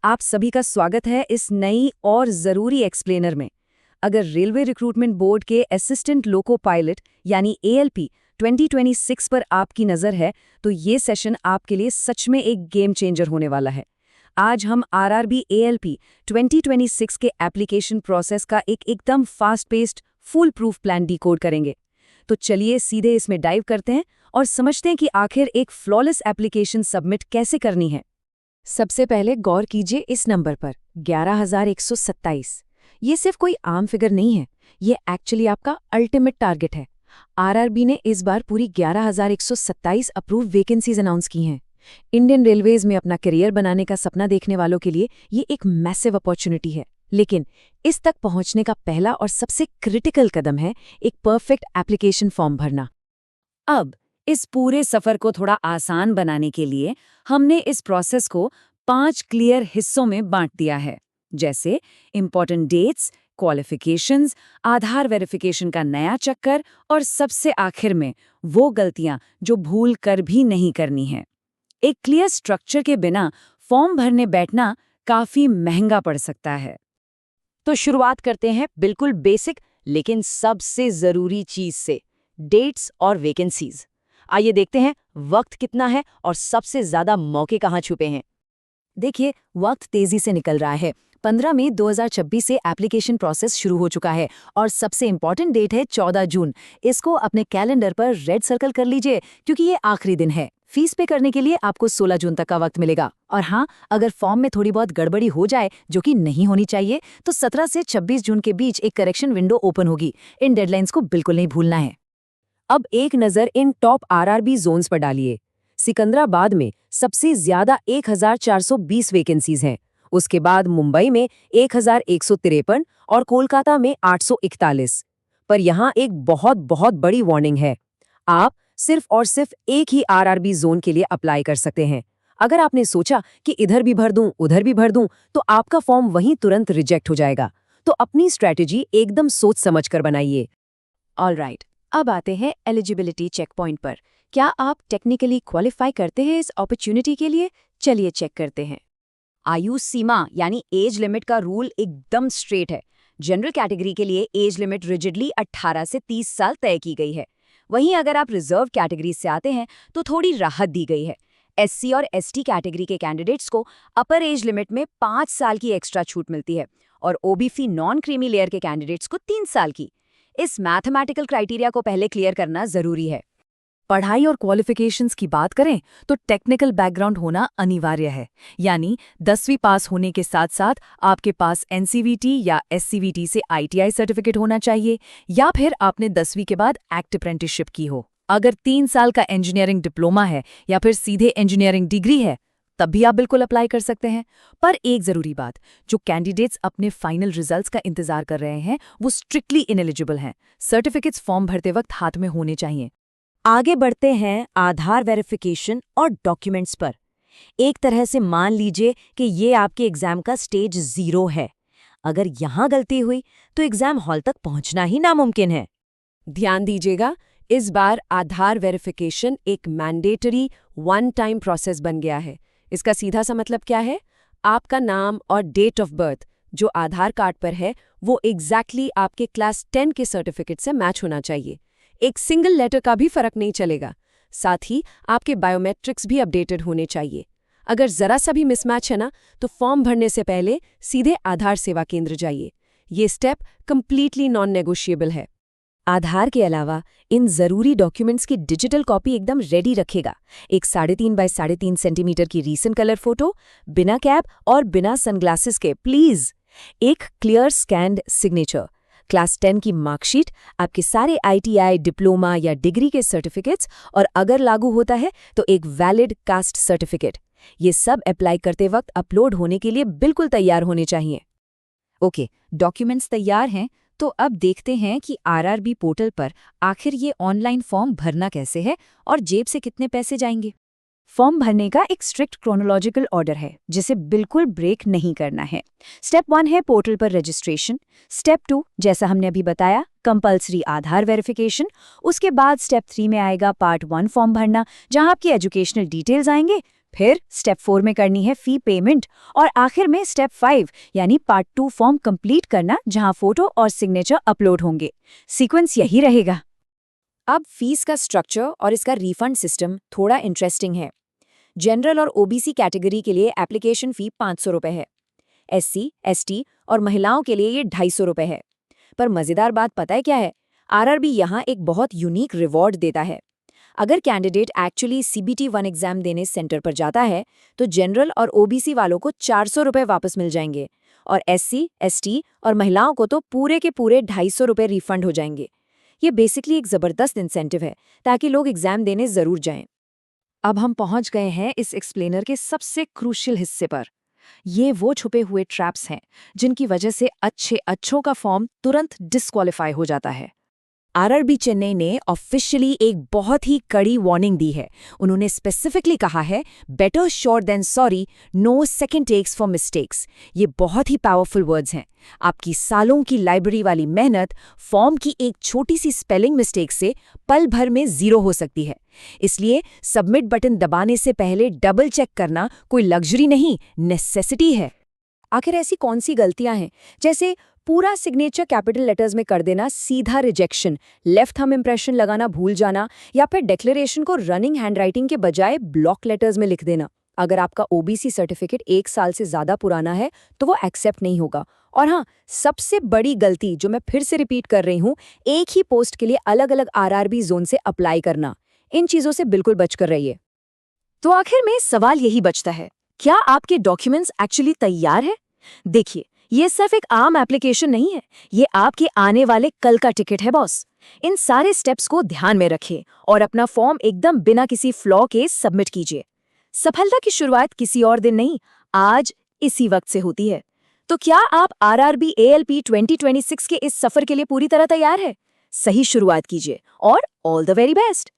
आप सभी का स्वागत है इस नई और ज़रूरी एक्सप्लेनर में। अगर रेलवे रिक्रूटमेंट बोर्ड के असिस्टेंट लोको पायलट यानी ALP 2026 पर आपकी नज़र है तो ये सेशन आपके लिए सच में एक गेम चेंजर होने वाला है। आज हम RRB ALP 2026 के एप्लीकेशन प्रोसेस का एकदम fast paced full proof plan decode करेंगे। तो चलिए सीधे इसमें डाइव करते हैं और समझते हैं कि आखिर एक फ्लॉलेस एप्लीकेशन सबमिट कैसे करनी है। सबसे पहले गौर कीजिए इस नंबर पर 11,127। ये सिर्फ कोई आम फिगर नहीं है, ये एक्चुअली आपका अल्टीमेट टारगेट है। RRB ने इस बार पूरी 11,127 अप्रूव वैकेंसीज अनाउंस की हैं। इंडियन रेलवेज में अपना करियर बनाने का सपना देखने वालों के लिए ये एक मैसिव अपॉर्चुनिटी है। लेकिन इस तक पहुंचने का पहला और सबसे क्रिटिकल कदम है एक परफेक्ट एप्लीकेशन फॉर्म भरना। अब इस पूरे सफर को थोड़ा आसान बनाने के लिए हमने इस प्रोसेस को 5 क्लियर हिस्सों में बांट दिया है, जैसे इंपॉर्टेंट डेट्स, क्वालिफिकेशंस, आधार वेरिफिकेशन का नया चक्कर और सबसे आखिर में वो गलतियां जो भूल कर भी नहीं करनी है। एक क्लियर स्ट्रक्चर के बिना फॉर्म भरने बैठना काफी महंगा पड़ सकता है। तो शुरुआत करते हैं बिल्कुल बेसिक लेकिन सबसे जरूरी चीज से, डेट्स और वैकेंसीज। आइए देखते हैं वक्त कितना है और सबसे ज्यादा मौके कहाँ छुपे हैं। देखिए, वक्त तेजी से निकल रहा है। 15 मई 2026 से एप्लीकेशन प्रोसेस शुरू हो चुका है और सबसे इंपॉर्टेंट डेट है 14 जून। इसको अपने कैलेंडर पर रेड सर्कल कर लीजिए क्योंकि ये आखिरी दिन है। फीस पे करने के लिए आपको 16 जून तक का वक्त मिलेगा। और हाँ, अगर फॉर्म में थोड़ी बहुत गड़बड़ी हो जाए, जो कि नहीं होनी चाहिए, तो 17 से 26 जून के बीच एक करेक्शन विंडो ओपन होगी। इन डेडलाइंस को बिल्कुल नहीं भूलना है। अब एक नज़र इन टॉप RRB जोन्स पर डालिए। सिकंदराबाद में सबसे ज्यादा 1,420 वैकेंसीज हैं। उसके बाद मुंबई में 1,153 और कोलकाता में 841। पर यहाँ एक बहुत बहुत बड़ी वार्निंग है। आप सिर्फ और सिर्फ एक ही RRB जोन के लिए अप्लाई कर सकते हैं। अगर आपने सोचा कि इधर भी भर दूं, उधर भी भर दूं, तो आपका फॉर्म वहीं तुरंत रिजेक्ट हो जाएगा। तो अपनी स्ट्रैटेजी एकदम सोच समझ कर बनाइए। ऑलराइट, अब आते हैं एलिजिबिलिटी चेक पॉइंट पर। क्या आप टेक्निकली क्वालिफाई करते हैं इस अपॉर्चुनिटी के लिए? चलिए चेक करते हैं। आयु सीमा यानी एज लिमिट का रूल एकदम स्ट्रेट है। जनरल कैटेगरी के लिए एज लिमिट रिजिडली 18 से 30 साल तय की गई है। वहीं अगर आप रिजर्व कैटेगरी से आते हैं तो थोड़ी राहत दी गई है। SC और ST कैटेगरी के कैंडिडेट्स को अपर एज लिमिट में 5 साल की एक्स्ट्रा छूट मिलती है और OBC नॉन क्रीमी लेयर के कैंडिडेट्स को 3 साल की। इस मैथमेटिकल क्राइटेरिया को पहले क्लियर करना जरूरी है। पढ़ाई और क्वालिफिकेशंस की बात करें तो टेक्निकल बैकग्राउंड होना अनिवार्य है। यानी 10वीं पास होने के साथ साथ आपके पास NCVT या SCVT से ITI सर्टिफिकेट होना चाहिए, या फिर आपने 10वीं के बाद एक्ट अप्रेंटिसशिप की हो। अगर 3 साल का इंजीनियरिंग डिप्लोमा है या फिर सीधे इंजीनियरिंग डिग्री है, तब भी आप बिल्कुल अप्लाई कर सकते हैं। पर एक जरूरी बात, जो कैंडिडेट्स अपने फाइनल रिजल्ट्स का इंतजार कर रहे हैं वो स्ट्रिक्टली इनएलिजिबल हैं। सर्टिफिकेट्स फॉर्म भरते वक्त हाथ में होने चाहिए। आगे बढ़ते हैं आधार वेरिफिकेशन और डॉक्यूमेंट्स पर। एक तरह से मान लीजिए कि ये आपके एग्जाम का स्टेज 0 है। अगर यहाँ गलती हुई तो एग्जाम हॉल तक पहुंचना ही नामुमकिन है। ध्यान दीजिएगा, इस बार आधार वेरिफिकेशन एक मैंडेटरी वन टाइम प्रोसेस बन गया है। इसका सीधा सा मतलब क्या है? आपका नाम और डेट ऑफ बर्थ जो आधार कार्ड पर है वो एग्जैक्टली आपके क्लास 10 के सर्टिफिकेट से मैच होना चाहिए। एक सिंगल लेटर का भी फर्क नहीं चलेगा। साथ ही आपके बायोमेट्रिक्स भी अपडेटेड होने चाहिए। अगर जरा सा भी मिसमैच है ना, तो फॉर्म भरने से पहले सीधे आधार सेवा केंद्र जाइए। ये स्टेप कंप्लीटली नॉन नेगोशिएबल है। आधार के अलावा इन जरूरी डॉक्यूमेंट्स की डिजिटल कॉपी एकदम रेडी रखेगा। एक 3.5 बाय 3.5 सेंटीमीटर की रीसेंट कलर फोटो, बिना कैप और बिना सनग्लासेस के प्लीज। एक क्लियर स्कैन्ड सिग्नेचर, क्लास 10 की मार्कशीट, आपके सारे ITI, डिप्लोमा या डिग्री के सर्टिफिकेट्स, और अगर लागू होता है तो एक वैलिड कास्ट सर्टिफिकेट। ये सब अप्लाई करते वक्त अपलोड होने के लिए बिल्कुल तैयार होने चाहिए। ओके, डॉक्यूमेंट्स तैयार हैं, तो अब देखते हैं कि RRB पोर्टल पर आखिर ये ऑनलाइन फॉर्म भरना कैसे है और जेब से कितने पैसे जाएंगे। फॉर्म भरने का एक स्ट्रिक्ट क्रोनोलॉजिकल ऑर्डर है जिसे बिल्कुल ब्रेक नहीं करना है। स्टेप 1 है पोर्टल पर रजिस्ट्रेशन। स्टेप 2, जैसा हमने अभी बताया, कंपल्सरी आधार वेरिफिकेशन। उसके बाद स्टेप 3 में आएगा पार्ट 1 फॉर्म भरना, जहां आपकी एजुकेशनल डिटेल्स आएंगे, फिर स्टेप 4 में करनी है फी पेमेंट और आखिर में स्टेप 5 यानी पार्ट 2 फॉर्म कंप्लीट करना जहां फोटो और सिग्नेचर अपलोड होंगे। सीक्वेंस यही रहेगा। अब फीस का स्ट्रक्चर और इसका रिफंड सिस्टम थोड़ा इंटरेस्टिंग है। जनरल और ओबीसी कैटेगरी के लिए एप्लीकेशन फ़ी 500 रुपये है। एससी, एसटी और महिलाओं के लिए ये 250 रुपये है। पर मज़ेदार बात पता है क्या है? आरआरबी यहाँ एक बहुत यूनिक रिवॉर्ड देता है। अगर कैंडिडेट एक्चुअली सीबीटी 1 एग्जाम देने सेंटर पर जाता है तो जनरल और ओबीसी वालों को 400 रुपये वापस मिल जाएंगे और एससी, एसटी और महिलाओं को तो पूरे के पूरे 250 रुपये रिफंड हो जाएंगे। ये बेसिकली एक ज़बरदस्त इंसेंटिव है ताकि लोग एग्जाम देने ज़रूर जाएं। अब हम पहुंच गए हैं इस एक्सप्लेनर के सबसे क्रूशियल हिस्से पर। ये वो छुपे हुए ट्रैप्स हैं जिनकी वजह से अच्छों का फॉर्म तुरंत डिस्क्वालीफाई हो जाता है। आरआरबी चेन्नई ने ऑफिशियली एक बहुत ही कड़ी वार्निंग दी है। उन्होंने स्पेसिफिकली कहा है, better sure than sorry, no second takes for mistakes. ये बहुत ही पावरफुल वर्ड्स हैं। आपकी सालों की लाइब्रेरी वाली मेहनत फॉर्म की एक छोटी सी स्पेलिंग मिस्टेक से पल भर में ज़ीरो हो सकती है। इसलिए सबमिट बटन दबाने से पहले डबल चेक करना कोई लग्जरी नहीं, नेसेसिटी है। आखिर ऐसी कौन सी गलतियां हैं, जैसे पूरा सिग्नेचर कैपिटल लेटर्स में कर देना सीधा रिजेक्शन, लेफ्ट थंब इंप्रेशन लगाना भूल जाना, या फिर डिक्लेरेशन को रनिंग हैंडराइटिंग के बजाय ब्लॉक लेटर्स में लिख देना। अगर आपका ओबीसी सर्टिफिकेट 1 साल से ज़्यादा पुराना है तो वो एक्सेप्ट नहीं होगा। और हाँ, सबसे बड़ी गलती जो मैं फिर से रिपीट कर रही हूँ, एक ही पोस्ट के लिए अलग अलग आरआरबी जोन से अप्लाई करना। इन चीज़ों से बिल्कुल बचकर रहिए। तो आखिर में सवाल यही बचता है, क्या आपके डॉक्यूमेंट्स एक्चुअली तैयार है? देखिए, ये सिर्फ एक आम एप्लीकेशन नहीं है, ये आपके आने वाले कल का टिकट है बॉस। इन सारे स्टेप्स को ध्यान में रखें और अपना फॉर्म एकदम बिना किसी फ्लॉ के सबमिट कीजिए। सफलता की शुरुआत किसी और दिन नहीं, आज इसी वक्त से होती है। तो क्या आप आरआरबी एएलपी 2026 के इस सफर के लिए पूरी तरह तैयार है? सही शुरुआत कीजिए और ऑल द वेरी बेस्ट।